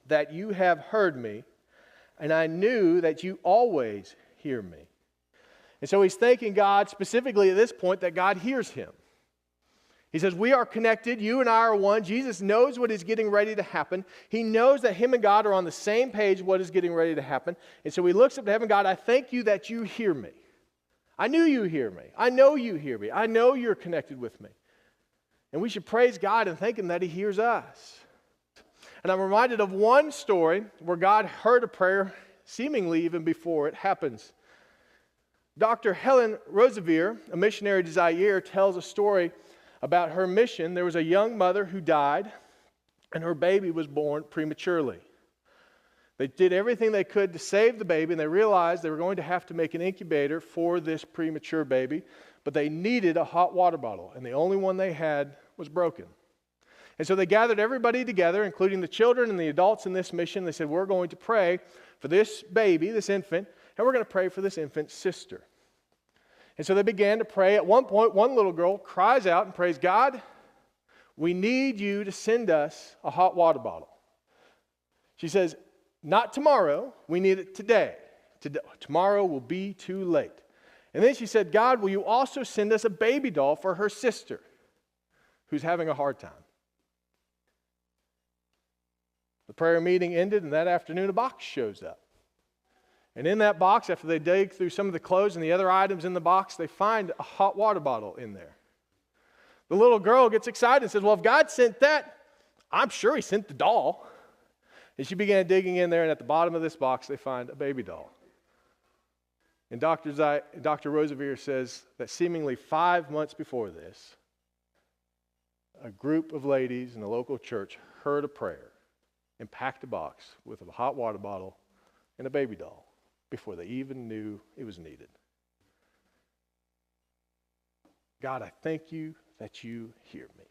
that you have heard me, and I knew that you always hear me. And so he's thanking God specifically at this point that God hears him. He says, we are connected. You and I are one. Jesus knows what is getting ready to happen. He knows that him and God are on the same page, what is getting ready to happen. And so he looks up to heaven, God, I thank you that you hear me. I knew you hear me. I know you hear me. I know you're connected with me. And we should praise God and thank him that he hears us. And I'm reminded of one story where God heard a prayer seemingly even before it happens. Dr. Helen Roseveare, a missionary to Zaire, tells a story about her mission. There was a young mother who died, and her baby was born prematurely. They did everything they could to save the baby, and they realized they were going to have to make an incubator for this premature baby, but they needed a hot water bottle, and the only one they had was broken. And so they gathered everybody together, including the children and the adults in this mission. They said, we're going to pray for this baby, this infant, and we're going to pray for this infant's sister. And so they began to pray. At one point, one little girl cries out and prays, God, we need you to send us a hot water bottle. She says, not tomorrow, we need it today. Tomorrow will be too late. And then she said, God, will you also send us a baby doll for her sister who's having a hard time? The prayer meeting ended, and that afternoon a box shows up. And in that box, after they dig through some of the clothes and the other items in the box, they find a hot water bottle in there. The little girl gets excited and says, well, if God sent that, I'm sure he sent the doll. And she began digging in there, and at the bottom of this box, they find a baby doll. And Dr. Roseveare says that seemingly 5 months before this, a group of ladies in the local church heard a prayer and packed a box with a hot water bottle and a baby doll before they even knew it was needed. God, I thank you that you hear me.